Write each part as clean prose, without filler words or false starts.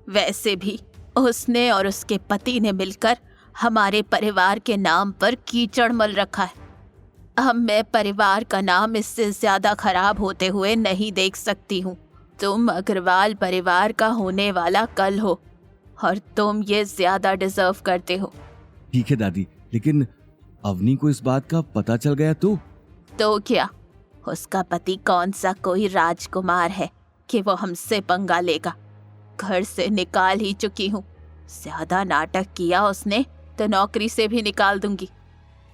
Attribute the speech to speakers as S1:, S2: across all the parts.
S1: वैसे भी उसने और उसके पति ने मिलकर हमारे परिवार के नाम पर कीचड़ मल रखा है। अब मैं परिवार का नाम इससे ज्यादा खराब होते हुए नहीं देख सकती हूँ। तुम अग्रवाल परिवार का होने वाला कल हो और तुम ये ज्यादा डिजर्व करते हो।
S2: ठीक है दादी, लेकिन अवनी को इस बात का पता चल गया तो
S1: क्या उसका पति कौन सा कोई राजकुमार है कि वो हमसे पंगा लेगा? घर से निकाल ही चुकी हूँ। ज्यादा नाटक किया उसने तो नौकरी से भी निकाल दूंगी।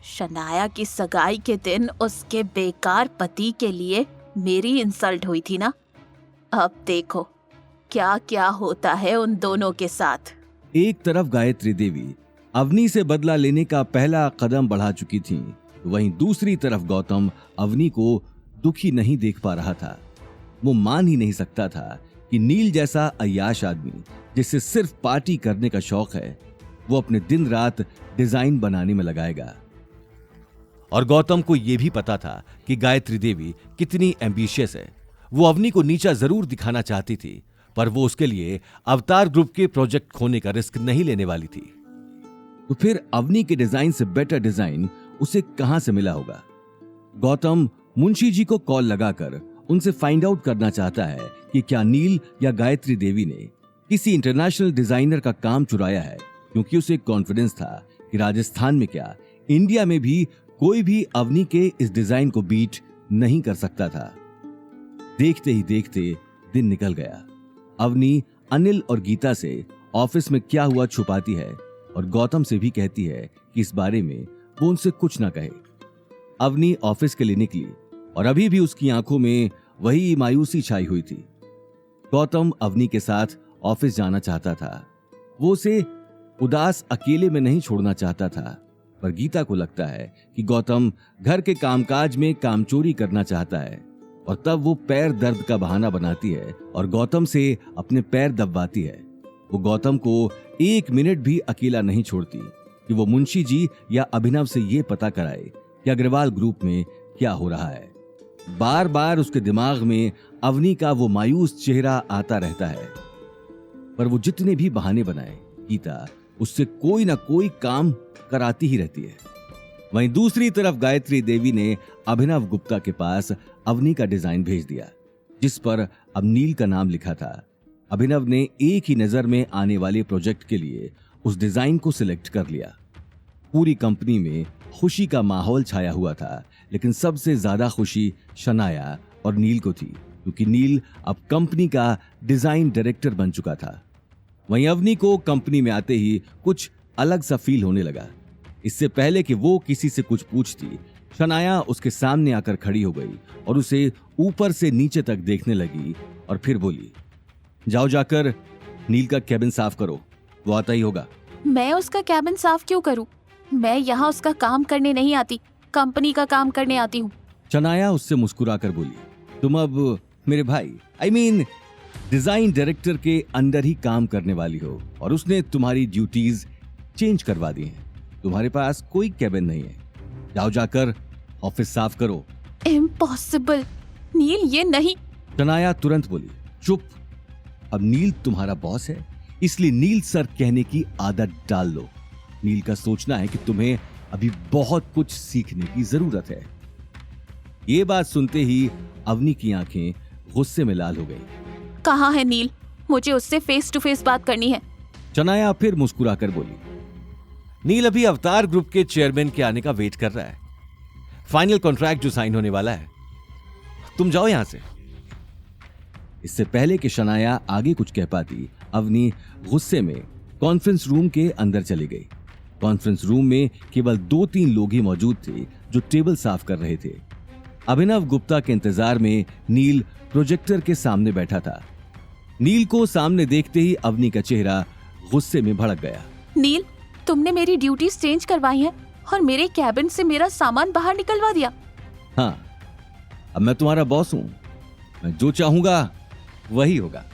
S1: शनाया की सगाई के दिन उसके बेकार पति के लिए मेरी इंसल्ट हुई थी ना। अब देखो क्या क्या होता है उन दोनों के साथ।
S2: एक तरफ गायत्री देवी अवनी से बदला लेने का पहला कदम बढ़ा चुकी थी, वहीं दूसरी तरफ गौतम अवनी को दुखी नहीं देख पा रहा था। वो मान ही नहीं सकता था कि नील जैसा अय्याश आदमी जिससे सिर्फ पार्टी करने का शौक है, वो अपने दिन रात डिजाइन बनाने में लगाएगा। और गौतम को यह भी पता था कि गायत्री देवी कितनी एम्बिशियस है। वो अवनी को नीचा जरूर दिखाना चाहती थी, पर वो उसके लिए अवतार ग्रुप के प्रोजेक्ट खोने का रिस्क नहीं लेने वाली थी। तो फिर अवनी के डिजाइन से बेटर डिजाइन उसे कहां से मिला होगा? गौतम मुंशी जी को कॉल लगाकर उनसे फाइंड आउट करना चाहता है कि क्या नील या गायत्री देवी ने किसी इंटरनेशनल डिजाइनर का काम चुराया है, क्योंकि उसे कॉन्फिडेंस था कि राजस्थान में क्या इंडिया में भी कोई भी अवनी के इस डिजाइन को बीट नहीं कर सकता था। देखते ही देखते दिन निकल गया। अवनी अनिल और गीता से ऑफिस में क्या हुआ छुपाती है और गौतम से भी कहती है कि इस बारे में वो उनसे कुछ ना कहे। अवनी ऑफिस के लिए निकली और अभी भी उसकी आंखों में वही मायूसी छाई हुई थी। गौतम अवनी के साथ ऑफिस जाना चाहता था। वो उसे उदास अकेले में नहीं छोड़ना चाहता था, पर गीता को लगता है कि गौतम घर के कामकाज में कामचोरी करना चाहता है, और तब वो पैर दर्द का बहाना बनाती है और गौतम से अपने पैर दबवाती है। वो गौतम को एक मिनट भी अकेला नहीं छोड़ती कि वो मुंशी जी या अभिनव से ये पता कराए कि अग्रवाल ग्रुप में क्या हो रहा है। बार बार उसके दिमाग में अवनी का वो मायूस चेहरा आता रहता है, पर वो जितने भी बहाने बनाए, गीता उससे कोई ना कोई काम कराती ही रहती है। वहीं दूसरी तरफ गायत्री देवी ने अभिनव गुप्ता के पास अवनी का डिजाइन भेज दिया, जिस पर अब नील का नाम लिखा था। अभिनव ने एक ही नजर में आने वाले प्रोजेक्ट के लिए उस डिजाइन को सिलेक्ट कर लिया। पूरी कंपनी में खुशी का माहौल छाया हुआ था, लेकिन सबसे ज्यादा खुशी शनाया और नील को थी, क्योंकि नील अब कंपनी का डिजाइन डायरेक्टर बन चुका था। वहीं अवनी को कंपनी में आते ही कुछ अलग सा फील होने लगा। इससे पहले कि वो किसी से कुछ पूछती, शनाया उसके सामने आकर खड़ी हो गई और उसे ऊपर से नीचे तक देखने लगी और फिर बोली, जाओ जाकर नील का कैबिन साफ करो, वो आता ही होगा।
S1: मैं उसका कैबिन साफ क्यों करूं? मैं यहाँ उसका काम करने नहीं आती, कंपनी का काम करने आती हूँ।
S2: शनाया उससे मुस्कुराकर बोली, तुम अब मेरे भाई डिजाइन डायरेक्टर के अंडर ही काम करने वाली हो और उसने तुम्हारी ड्यूटीज चेंज करवा दी हैं। तुम्हारे पास कोई कैबिन नहीं है, जाओ जाकर ऑफिस साफ करो।
S1: इम्पॉसिबल नील, ये नहीं।
S2: शनाया तुरंत बोली, चुप, अब नील तुम्हारा बॉस है, इसलिए नील सर कहने की आदत डाल लो। नील का सोचना है कि तुम्हें अभी बहुत कुछ सीखने की जरूरत है। ये बात सुनते ही अवनी की आंखें गुस्से में लाल हो गई।
S1: कहाँ है नील? मुझे उससे फेस टू फेस बात करनी है।
S2: शनाया फिर मुस्कुराकर बोली, नील अभी अवतार ग्रुप के चेयरमैन के आने का वेट कर रहा है। फाइनल कॉन्ट्रैक्ट जो साइन होने वाला है, तुम जाओ यहां से। इससे पहले कि शनाया आगे कुछ कह पाती, अवनी गुस्से में कॉन्फ्रेंस रूम के अंदर चली गई। कॉन्फ्रेंस रूम में केवल 2-3 लोग ही मौजूद थे जो टेबल साफ कर रहे थे। अभिनव गुप्ता के इंतजार में नील प्रोजेक्टर के सामने बैठा था। नील को सामने देखते ही अवनी का चेहरा गुस्से में भड़क गया।
S1: नील, तुमने मेरी ड्यूटीज चेंज करवाई हैं और मेरे कैबिन से मेरा सामान बाहर निकलवा दिया।
S2: हाँ, अब मैं तुम्हारा बॉस हूँ, मैं जो चाहूंगा वही होगा।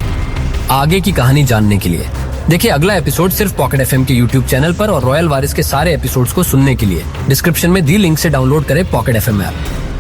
S3: आगे की कहानी जानने के लिए देखिए अगला एपिसोड सिर्फ पॉकेट एफएम के यूट्यूब चैनल पर और रॉयल वारिस के सारे एपिसोड्स को सुनने के लिए डिस्क्रिप्शन में दी लिंक से डाउनलोड करें पॉकेट एफएम ऐप।